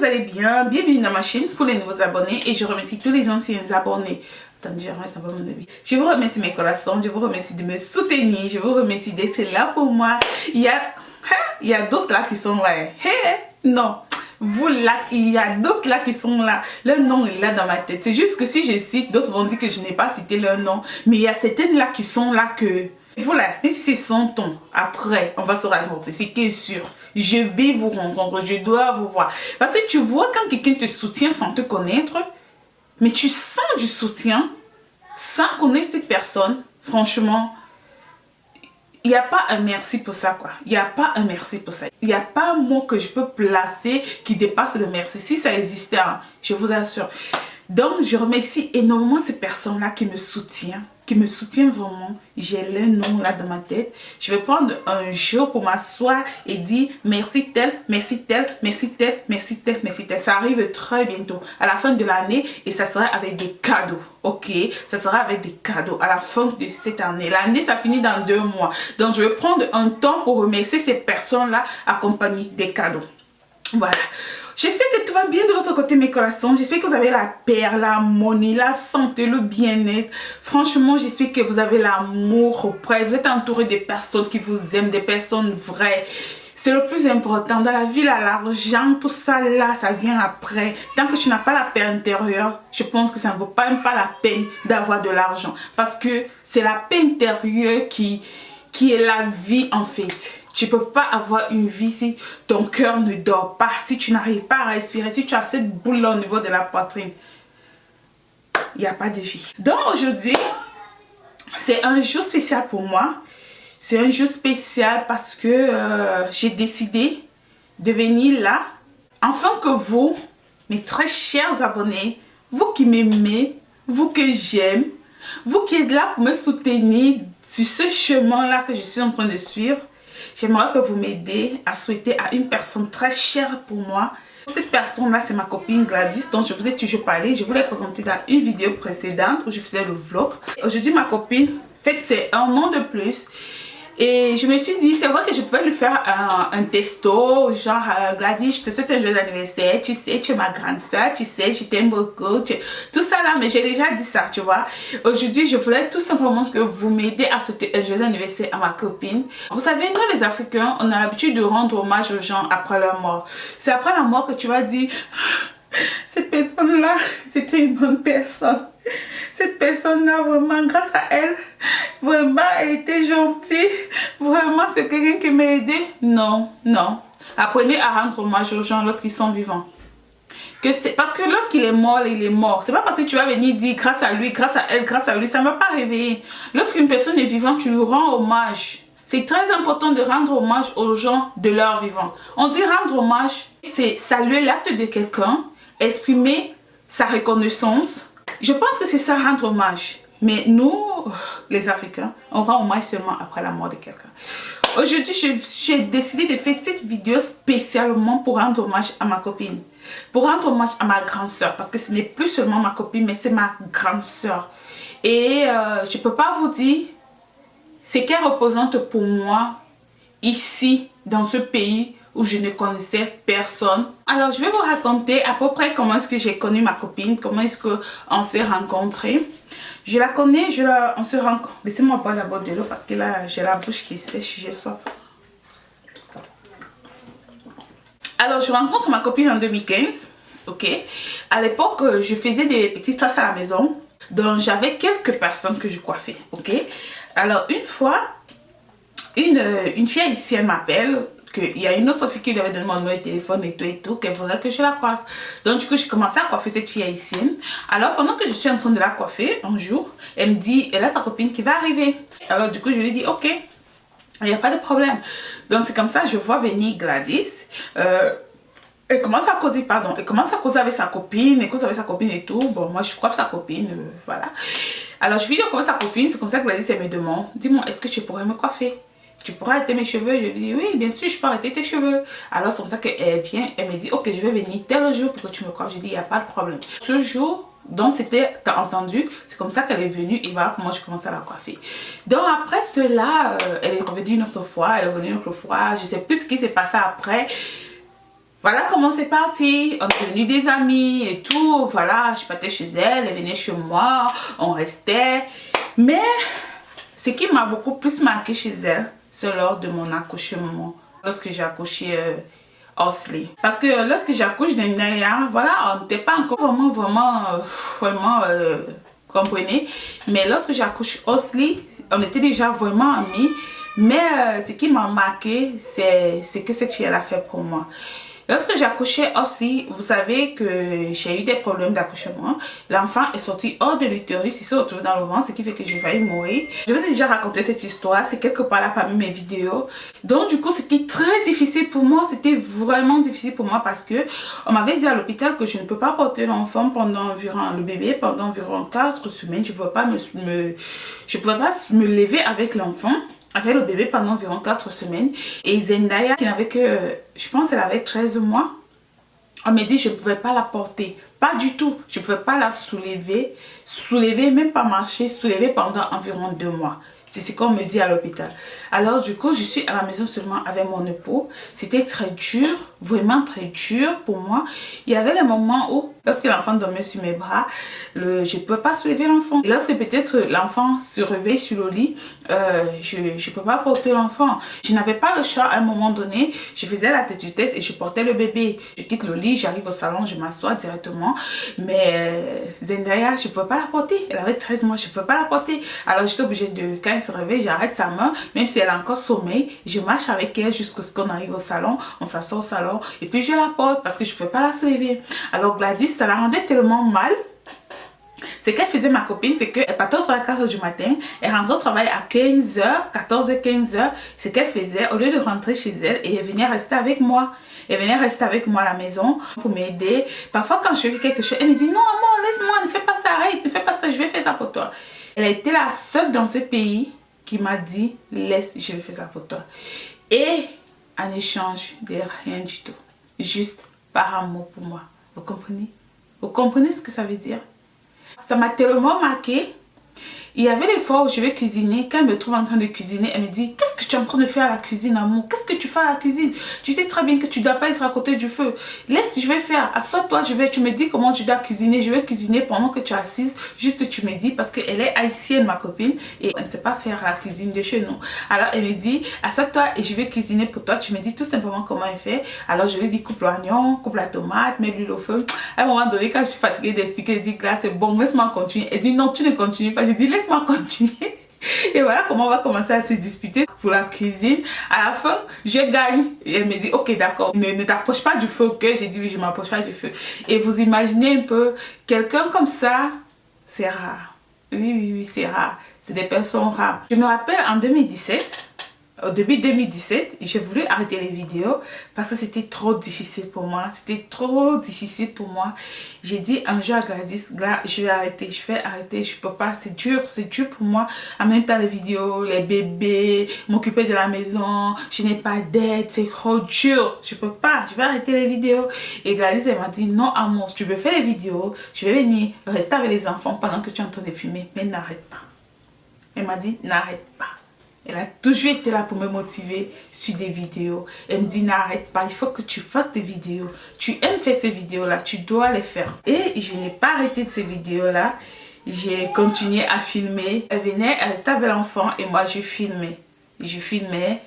vous allez bien. Bienvenue dans ma chaîne pour les nouveaux abonnés et je remercie tous les anciens abonnés. Attendez, j'arrête pas mon avis. Je vous remercie mes coraçons, je vous remercie de me soutenir, je vous remercie d'être là pour moi. Il y a d'autres là qui sont là. Non, vous là, il y a d'autres là qui sont là. Leur nom est là dans ma tête. C'est juste que si je cite, d'autres vont dire que je n'ai pas cité leur nom. Mais il y a certaines là qui sont là que... Voilà, et si c'est 100 ans après, on va se rencontrer, c'est qui est sûr. Je vais vous rencontrer, je dois vous voir. Parce que tu vois quand quelqu'un te soutient sans te connaître, mais tu sens du soutien sans connaître cette personne, franchement, il n'y a pas un merci pour ça, quoi. Il n'y a pas un merci pour ça. Il n'y a pas un mot que je peux placer qui dépasse le merci. Si ça existait, hein, je vous assure. Donc, je remercie énormément ces personnes-là qui me soutiennent vraiment. J'ai leur nom là dans ma tête. Je vais prendre un jour pour m'asseoir et dire merci tel, merci tel, merci tel, merci tel, merci tel. Ça arrive très bientôt, à la fin de l'année, et ça sera avec des cadeaux, ok? Ça sera avec des cadeaux à la fin de cette année. L'année, ça finit dans 2 mois. Donc, je vais prendre un temps pour remercier ces personnes-là accompagnées des cadeaux. Voilà. J'espère que tout va bien de votre côté, mes coraçons. J'espère que vous avez la paix, l'harmonie, la santé, le bien-être. Franchement, j'espère que vous avez l'amour auprès. Vous êtes entouré des personnes qui vous aiment, des personnes vraies. C'est le plus important. Dans la vie, l'argent, tout ça là, ça vient après. Tant que tu n'as pas la paix intérieure, je pense que ça ne vaut même pas la peine d'avoir de l'argent. Parce que c'est la paix intérieure qui est la vie en fait. Tu ne peux pas avoir une vie si ton cœur ne dort pas, si tu n'arrives pas à respirer, si tu as cette boule au niveau de la poitrine. Il n'y a pas de vie. Donc aujourd'hui, c'est un jour spécial pour moi. C'est un jour spécial parce que j'ai décidé de venir là, afin que vous, mes très chers abonnés, vous qui m'aimez, vous que j'aime, vous qui êtes là pour me soutenir sur ce chemin-là que je suis en train de suivre, j'aimerais que vous m'aidiez à souhaiter à une personne très chère pour moi. Cette personne-là, c'est ma copine Gladys, dont je vous ai toujours parlé. Je vous l'ai présentée dans une vidéo précédente où je faisais le vlog. Aujourd'hui, ma copine, en fait, c'est un an de plus. Et je me suis dit, c'est vrai que je pouvais lui faire un testo, genre Gladys, je te souhaite un joyeux anniversaire, tu sais, tu es ma grande soeur, tu sais, je t'aime beaucoup, tout ça là, mais j'ai déjà dit ça, tu vois. Aujourd'hui, je voulais tout simplement que vous m'aidez à souhaiter un joyeux anniversaire à ma copine. Vous savez, nous les Africains, on a l'habitude de rendre hommage aux gens après leur mort. C'est après la mort que tu vas dire, cette personne-là, c'était une bonne personne. Cette personne-là, vraiment, grâce à elle, vraiment, elle était gentille. Vraiment, c'est quelqu'un qui m'a aidé. Non, non. Apprenez à rendre hommage aux gens lorsqu'ils sont vivants. Parce que lorsqu'il est mort, il est mort. C'est pas parce que tu vas venir dire grâce à lui, grâce à elle, grâce à lui. Ça ne va pas réveiller. Lorsqu'une personne est vivante, tu lui rends hommage. C'est très important de rendre hommage aux gens de leur vivant. On dit rendre hommage, c'est saluer l'acte de quelqu'un, exprimer sa reconnaissance. Je pense que c'est ça, rendre hommage. Mais nous, les Africains, on rend hommage seulement après la mort de quelqu'un. Aujourd'hui, j'ai décidé de faire cette vidéo spécialement pour rendre hommage à ma copine. Pour rendre hommage à ma grande soeur. Parce que ce n'est plus seulement ma copine, mais c'est ma grande soeur. Et je ne peux pas vous dire ce qu'elle représente pour moi ici, dans ce pays où je ne connaissais personne. Alors, je vais vous raconter à peu près comment est-ce que j'ai connu ma copine, comment est-ce qu'on s'est rencontrés. Je la connais, on se rencontre. Laissez-moi boire d'abord de l'eau parce que là, j'ai la bouche qui est sèche, j'ai soif. Alors, je rencontre ma copine en 2015, ok. À l'époque, je faisais des petites tâches à la maison, donc j'avais quelques personnes que je coiffais, ok. Alors, une fois, une fille haïtienne m'appelle, qu'il y a une autre fille qui lui avait donné mon numéro de téléphone et tout, qu'elle voudrait que je la coiffe. Donc du coup, j'ai commencé à coiffer cette fille haïtienne. Alors pendant que je suis en train de la coiffer, un jour, elle me dit, elle a sa copine qui va arriver. Alors du coup, je lui dis, ok, il n'y a pas de problème. Donc c'est comme ça, je vois venir Gladys. Elle commence à causer, pardon, elle commence à causer avec sa copine, elle cause avec sa copine et tout. Bon, moi je coiffe sa copine, voilà. Alors je lui dis comment sa copine, c'est comme ça que Gladys, elle me demande, dis-moi, est-ce que tu pourrais me coiffer? Tu pourrais arrêter mes cheveux? Je lui dis oui, bien sûr, je peux arrêter tes cheveux. Alors c'est comme ça qu'elle vient, elle me dit ok, je vais venir tel jour pour que tu me coiffes. Je dis il n'y a pas de problème. Ce jour, donc c'était, t'as entendu, c'est comme ça qu'elle est venue et voilà comment je commence à la coiffer. Donc après cela, elle est revenue une autre fois, elle est revenue une autre fois, je sais plus ce qui s'est passé après. Voilà comment c'est parti. On est devenus des amis et tout. Voilà, je partais chez elle, elle venait chez moi, on restait. Mais ce qui m'a beaucoup plus marqué chez elle, c'est lors de mon accouchement. Lorsque j'ai accouché Osley. Parce que lorsque j'accouche d'Endaya, voilà, on n'était pas encore vraiment comprenez. Mais lorsque j'accouche Osley, on était déjà vraiment amis. Mais ce qui m'a marqué, c'est ce que cette fille elle a fait pour moi. Lorsque j'accouchais aussi, vous savez que j'ai eu des problèmes d'accouchement. L'enfant est sorti hors de l'utérus, il s'est retrouvé dans le ventre, ce qui fait que j'ai failli mourir. Je vous ai déjà raconté cette histoire, c'est quelque part là parmi mes vidéos. Donc du coup, c'était très difficile pour moi, c'était vraiment difficile pour moi parce que on m'avait dit à l'hôpital que je ne peux pas porter l'enfant pendant environ, le bébé pendant environ 4 semaines. Je ne pouvais pas me lever avec l'enfant. Avec le bébé pendant environ 4 semaines. Et Zendaya, qui n'avait que, je pense qu'elle avait 13 mois, on m'a dit je ne pouvais pas la porter. Pas du tout. Je ne pouvais pas la soulever, même pas marcher, soulever pendant environ 2 mois. C'est ce qu'on me dit à l'hôpital. Alors du coup, je suis à la maison seulement avec mon époux. C'était très dur, vraiment très dur pour moi. Il y avait les moments où, lorsque l'enfant dormait sur mes bras, je ne pouvais pas soulever l'enfant. Et lorsque peut-être l'enfant se réveille sur le lit, je ne peux pas porter l'enfant. Je n'avais pas le choix à un moment donné. Je faisais la tétutesse et je portais le bébé. Je quitte le lit, j'arrive au salon, je m'assois directement. Mais Zendaya, je ne pouvais pas la porter. Elle avait 13 mois, je ne pouvais pas la porter. Alors j'étais obligée de, quand elle se réveille, j'arrête sa main, même si elle a encore sommeil, je marche avec elle jusqu'à ce qu'on arrive au salon, on s'assoit au salon et puis je la porte parce que je ne peux pas la soulever. Alors Gladys, ça la rendait tellement mal. Ce qu'elle faisait ma copine, c'est qu'elle partait au travail à 4 h du matin, elle rentrait au travail à 15 h, 14 h, 15 h. Ce qu'elle faisait, au lieu de rentrer chez elle, et elle venait rester avec moi. Elle venait rester avec moi à la maison pour m'aider. Parfois quand je fais quelque chose, elle me dit non maman, laisse-moi, ne fais pas ça, arrête, ne fais pas ça, je vais faire ça pour toi. Elle a été la seule dans ce pays qui m'a dit laisse, je vais faire ça pour toi. Et en échange de rien du tout. Juste par amour pour moi. Vous comprenez? Vous comprenez ce que ça veut dire? Ça m'a tellement marqué. Il y avait des fois où je vais cuisiner. Quand elle me trouve en train de cuisiner, elle me dit qu'est-ce que tu es en train de faire à la cuisine, amour? Qu'est-ce que tu fais à la cuisine? Tu sais très bien que tu ne dois pas être à côté du feu. Laisse, je vais faire. Assois-toi, tu me dis comment je dois cuisiner. Je vais cuisiner pendant que tu es assise. Juste tu me dis, parce qu'elle est haïtienne, ma copine, et elle ne sait pas faire la cuisine de chez nous. Alors elle me dit assois-toi et je vais cuisiner pour toi. Tu me dis tout simplement comment elle fait. Alors je lui dis coupe l'oignon, coupe la tomate, mets l'huile au feu. À un moment donné, quand je suis fatiguée d'expliquer, je dis là c'est bon, laisse-moi continuer. Elle dit non, tu ne continues pas. Je dis laisse-moi continuer. Et voilà comment on va commencer à se disputer pour la cuisine. À la fin, je gagne. Et elle me dit ok d'accord, ne t'approche pas du feu, ok? J'ai dit oui, je m'approche pas du feu. Et vous imaginez un peu, quelqu'un comme ça, c'est rare. Oui, c'est rare. C'est des personnes rares. Je me rappelle en 2017, au début 2017, j'ai voulu arrêter les vidéos parce que c'était trop difficile pour moi. C'était trop difficile pour moi. J'ai dit un jour à Gladys, je vais arrêter, je vais arrêter, je peux pas, c'est dur pour moi. En même temps, les vidéos, les bébés, m'occuper de la maison, je n'ai pas d'aide, c'est trop dur. Je peux pas, je vais arrêter les vidéos. Et Gladys, elle m'a dit, non, amour, si tu veux faire les vidéos, je vais venir rester avec les enfants pendant que tu es en train de filmer, mais n'arrête pas. Elle m'a dit, n'arrête pas. Elle a toujours été là pour me motiver sur des vidéos. Elle me dit n'arrête pas, il faut que tu fasses des vidéos. Tu aimes faire ces vidéos-là, tu dois les faire. Et je n'ai pas arrêté de ces vidéos-là. J'ai continué à filmer. Elle venait, elle restait avec l'enfant et moi je filmais. Je filmais.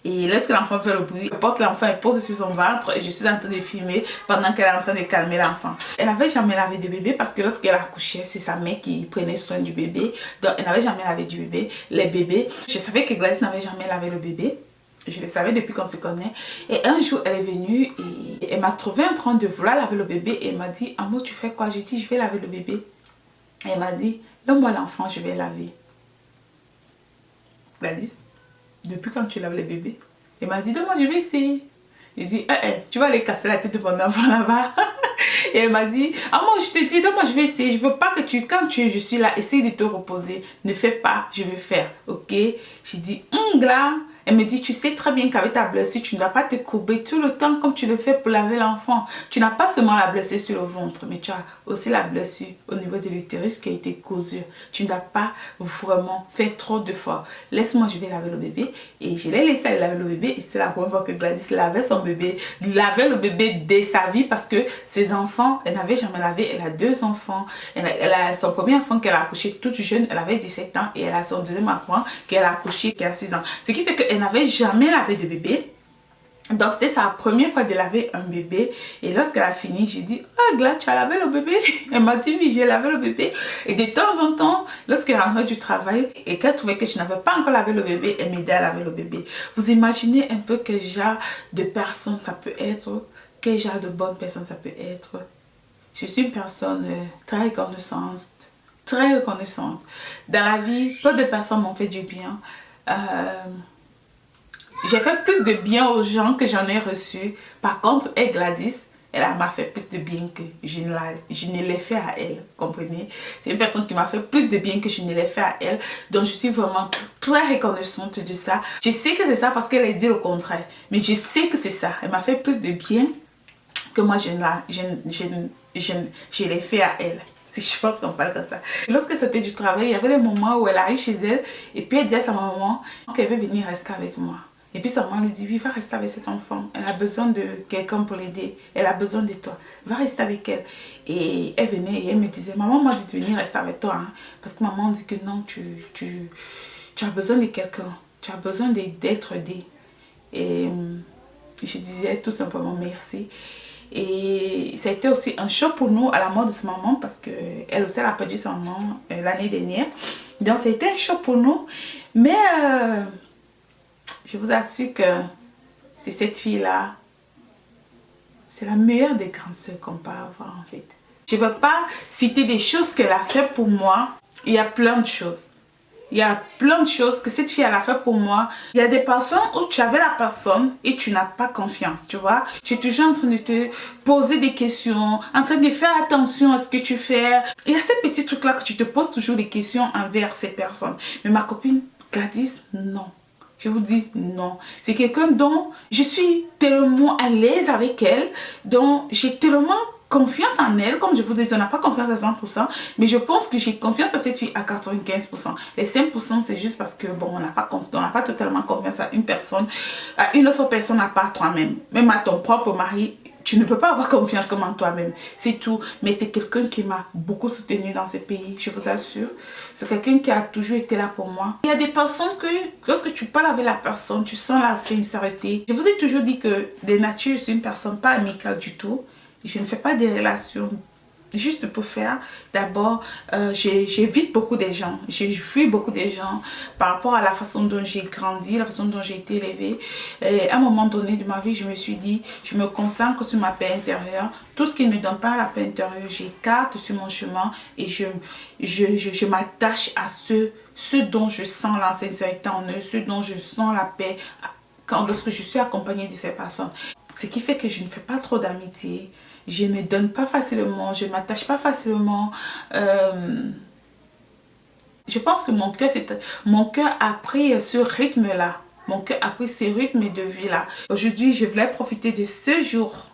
Et lorsque l'enfant fait le bruit, elle porte l'enfant, elle pose sur son ventre et je suis en train de filmer pendant qu'elle est en train de calmer l'enfant. Elle n'avait jamais lavé de bébé parce que lorsqu'elle accouchait, c'est sa mère qui prenait soin du bébé. Donc elle n'avait jamais lavé du bébé, les bébés. Je savais que Gladys n'avait jamais lavé le bébé. Je le savais depuis qu'on se connaît. Et un jour, elle est venue et elle m'a trouvé en train de vouloir laver le bébé. Et elle m'a dit, amour, tu fais quoi? J'ai dit, je vais laver le bébé. Et elle m'a dit, donne-moi l'enfant, je vais laver. Gladys, depuis quand tu laves les bébés? Elle m'a dit, donne-moi, je vais essayer. J'ai dit, tu vas aller casser la tête de mon enfant là-bas. Et elle m'a dit, ah moi je te dis, donne-moi, je vais essayer. Je veux pas que je suis là, essaye de te reposer. Ne fais pas, je vais faire, ok? J'ai dit, là. Elle me dit, tu sais très bien qu'avec ta blessure, tu ne dois pas te courber tout le temps comme tu le fais pour laver l'enfant. Tu n'as pas seulement la blessure sur le ventre, mais tu as aussi la blessure au niveau de l'utérus qui a été cousue. Tu ne dois pas vraiment faire trop de fois. Laisse-moi, je vais laver le bébé. Et je l'ai laissé aller laver le bébé. Et c'est la première fois que Gladys lavait son bébé. Lavait le bébé dès sa vie parce que ses enfants, elle n'avait jamais lavé. Elle a 2 enfants. Elle a son premier enfant qu'elle a accouché toute jeune. Elle avait 17 ans. Et elle a son deuxième enfant qu'elle a accouché qui a 6 ans. Ce qui fait qu'elle n'avait jamais lavé de bébé. Donc c'était sa première fois de laver un bébé. Et lorsqu'elle a fini, j'ai dit, ah Glad, tu as lavé le bébé? Elle m'a dit, oui, j'ai lavé le bébé. Et de temps en temps, lorsqu'elle rentrait du travail et qu'elle trouvait que je n'avais pas encore lavé le bébé, elle m'aidait à laver le bébé. Vous imaginez un peu quel genre de personne ça peut être? Quel genre de bonne personne ça peut être? Je suis une personne très reconnaissante. Très reconnaissante. Dans la vie, peu de personnes m'ont fait du bien. J'ai fait plus de bien aux gens que j'en ai reçu. Par contre, Gladys, elle m'a fait plus de bien que je ne l'ai fait à elle. Comprenez? C'est une personne qui m'a fait plus de bien que je ne l'ai fait à elle. Donc, je suis vraiment très reconnaissante de ça. Je sais que c'est ça parce qu'elle a dit le contraire. Mais je sais que c'est ça. Elle m'a fait plus de bien que moi, je l'ai fait à elle. Si je pense qu'on parle comme ça. Lorsque c'était du travail, il y avait des moments où elle arrive chez elle et puis elle dit à sa maman qu'elle veut venir rester avec moi. Et puis sa maman lui dit, oui, va rester avec cet enfant. Elle a besoin de quelqu'un pour l'aider. Elle a besoin de toi. Va rester avec elle. Et elle venait et elle me disait, maman m'a dit de venir rester avec toi. Hein, parce que maman dit que non, tu as besoin de quelqu'un. Tu as besoin d'être aidé. Et je disais tout simplement merci. Et ça a été aussi un choc pour nous à la mort de sa maman parce qu'elle aussi elle a perdu sa maman l'année dernière. Donc ça a été un choc pour nous. Mais je vous assure que c'est cette fille-là, c'est la meilleure des grandes sœurs qu'on peut avoir en fait. Je ne veux pas citer des choses qu'elle a fait pour moi. Il y a plein de choses. Il y a plein de choses que cette fille elle a fait pour moi. Il y a des personnes où tu avais la personne et tu n'as pas confiance, tu vois. Tu es toujours en train de te poser des questions, en train de faire attention à ce que tu fais. Il y a ces petits trucs-là que tu te poses toujours des questions envers ces personnes. Mais ma copine Gladys, non. Je vous dis non. C'est quelqu'un dont je suis tellement à l'aise avec elle, dont j'ai tellement confiance en elle. Comme je vous dis, on n'a pas confiance à 100%, mais je pense que j'ai confiance à cette fille à 95%. Les 5% c'est juste parce que bon, on n'a pas totalement confiance à une personne, à une autre personne à part toi-même. Même à ton propre mari, tu ne peux pas avoir confiance comme en toi-même. C'est tout. Mais c'est quelqu'un qui m'a beaucoup soutenue dans ce pays, je vous assure. C'est quelqu'un qui a toujours été là pour moi. Il y a des personnes que, lorsque tu parles avec la personne, tu sens la sincérité. Je vous ai toujours dit que de nature, je suis une personne pas amicale du tout. Je ne fais pas des relations juste pour faire. D'abord, j'évite beaucoup des gens. J'ai fui beaucoup des gens par rapport à la façon dont j'ai grandi, la façon dont j'ai été élevée. Et à un moment donné de ma vie, je me suis dit, je me concentre sur ma paix intérieure. Tout ce qui ne me donne pas la paix intérieure, j'écarte sur mon chemin et je m'attache à ce dont je sens la sincérité en eux, ce dont je sens la paix lorsque je suis accompagnée de ces personnes. Ce qui fait que je ne fais pas trop d'amitié. Je ne me donne pas facilement, je ne m'attache pas facilement. Je pense que mon cœur a pris ce rythme-là. Mon cœur a pris ce rythme de vie-là. Aujourd'hui, je voulais profiter de ce jour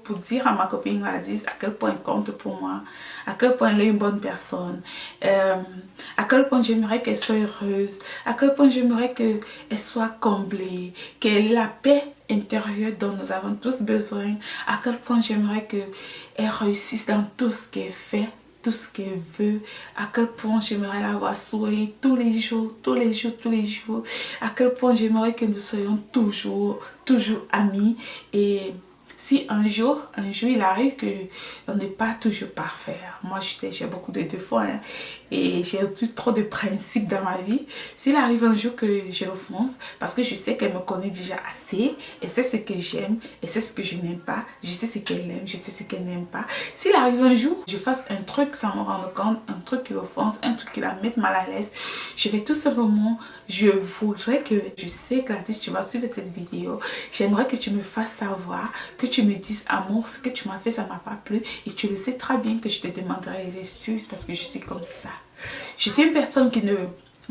pour dire à ma copine Gladys à quel point elle compte pour moi, à quel point elle est une bonne personne, à quel point j'aimerais qu'elle soit heureuse, à quel point j'aimerais qu'elle soit comblée, qu'elle ait la paix intérieure dont nous avons tous besoin, à quel point j'aimerais qu'elle réussisse dans tout ce qu'elle fait, tout ce qu'elle veut, à quel point j'aimerais la voir sourire tous les jours, à quel point j'aimerais que nous soyons toujours amis. Et si un jour il arrive qu'on n'est pas toujours parfait, moi je sais j'ai beaucoup de défauts hein, et j'ai trop de principes dans ma vie. S'il arrive un jour que je l'offense, parce que je sais qu'elle me connaît déjà assez, elle sait ce que j'aime, elle sait ce que je n'aime pas, je sais ce qu'elle aime, je sais ce qu'elle n'aime pas. S'il arrive un jour, je fasse un truc sans me rendre compte, un truc qui l'offense, un truc qui la mette mal à l'aise, je vais tout simplement, je voudrais que, je sais Gladys, tu vas suivre cette vidéo, j'aimerais que tu me fasses savoir, que tu me dises amour, ce que tu m'as fait ça m'a pas plu, et tu le sais très bien que je te demanderai des excuses parce que je suis comme ça. Je suis une personne qui ne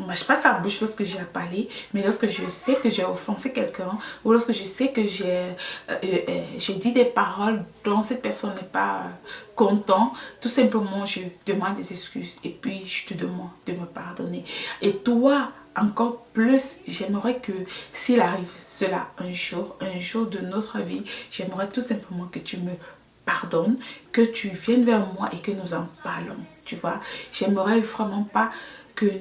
mâche pas sa bouche lorsque j'ai à parler, mais lorsque je sais que j'ai offensé quelqu'un ou lorsque je sais que j'ai dit des paroles dont cette personne n'est pas content, tout simplement je demande des excuses et puis je te demande de me pardonner. Et toi, encore plus, j'aimerais que s'il arrive cela un jour de notre vie, j'aimerais tout simplement que tu me pardonnes, que tu viennes vers moi et que nous en parlons, tu vois. J'aimerais vraiment pas que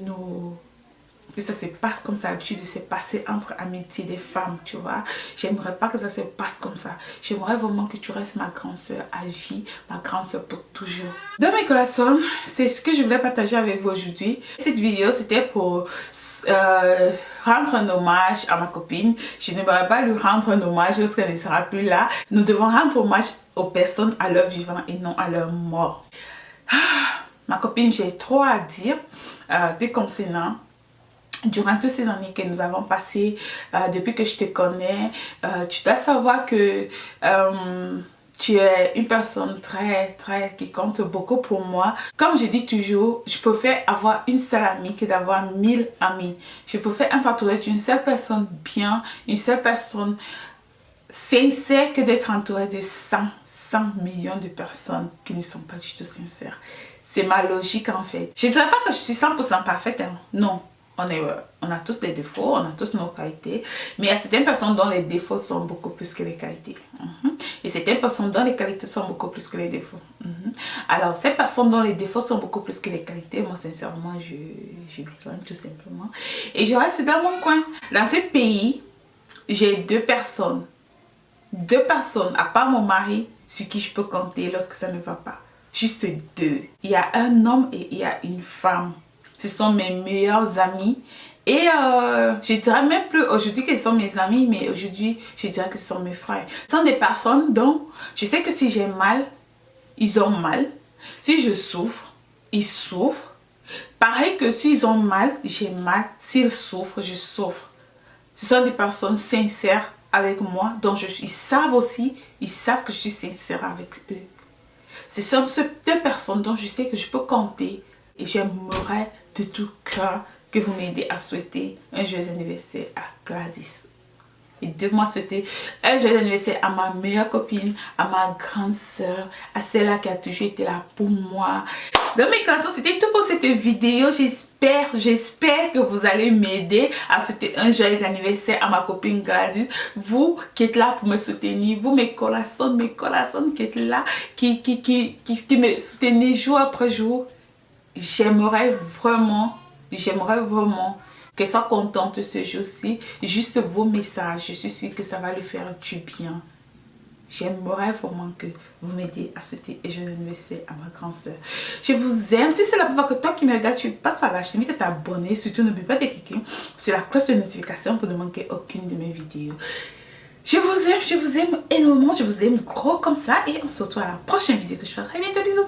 ça se passe comme ça, l'habitude de se passer entre amitié des femmes, tu vois. J'aimerais pas que ça se passe comme ça. J'aimerais vraiment que tu restes ma grande soeur à vie, ma grande soeur pour toujours. Donc mes corazones, c'est ce que je voulais partager avec vous aujourd'hui. Cette vidéo, c'était pour rendre un hommage à ma copine. Je n'aimerais pas lui rendre un hommage lorsqu'elle ne sera plus là. Nous devons rendre hommage aux personnes à leur vivant et non à leur mort. Ma copine, j'ai trop à dire te concernant. Durant toutes ces années que nous avons passées, depuis que je te connais, tu dois savoir que tu es une personne qui compte beaucoup pour moi. Comme je dis toujours, je préfère avoir une seule amie que d'avoir 1000 amis. Je préfère être entourée d'une seule personne bien, une seule personne sincère que d'être entourée de 100 millions de personnes qui ne sont pas du tout sincères. C'est ma logique en fait. Je ne dirais pas que je suis 100% parfaite, hein. Non. On a tous des défauts, on a tous nos qualités, mais il y a certaines personnes dont les défauts sont beaucoup plus que les qualités. Et certaines personnes dont les qualités sont beaucoup plus que les défauts. Alors, ces personnes dont les défauts sont beaucoup plus que les qualités, moi sincèrement, je m'éloigne tout simplement. Et je reste dans mon coin. Dans ce pays, j'ai deux personnes, à part mon mari, sur qui je peux compter lorsque ça ne va pas. Juste deux. Il y a un homme et il y a une femme. Ce sont mes meilleurs amis. Et je dirais même plus aujourd'hui qu'ils sont mes amis, mais aujourd'hui, je dirais que ce sont mes frères. Ce sont des personnes dont je sais que si j'ai mal, ils ont mal. Si je souffre, ils souffrent. Pareil que s'ils ont mal, j'ai mal. S'ils souffrent, je souffre. Ce sont des personnes sincères avec moi, dont ils savent aussi, ils savent que je suis sincère avec eux. Ce sont ces deux personnes dont je sais que je peux compter. Et j'aimerais de tout cœur que vous m'aidez à souhaiter un joyeux anniversaire à Gladys. Et de moi souhaiter un joyeux anniversaire à ma meilleure copine, à ma grande soeur, à celle-là qui a toujours été là pour moi. Donc mes corazones, c'était tout pour cette vidéo. J'espère que vous allez m'aider à souhaiter un joyeux anniversaire à ma copine Gladys. Vous qui êtes là pour me soutenir, vous mes corazones qui êtes là, qui me soutenez jour après jour. J'aimerais vraiment qu'elle soit contente ce jour-ci. Juste vos messages, je suis sûre que ça va lui faire du bien. J'aimerais vraiment que vous m'aidiez à souhaiter un joyeux anniversaire à ma grande soeur. Je vous aime. Si c'est la première fois que toi qui me regardes, tu passes par là, je t'invite à t'abonner. Surtout, n'oublie pas de cliquer sur la cloche de notification pour ne manquer aucune de mes vidéos. Je vous aime énormément. Je vous aime gros comme ça. Et on se retrouve à la prochaine vidéo que je ferai. Très bientôt. Bisous.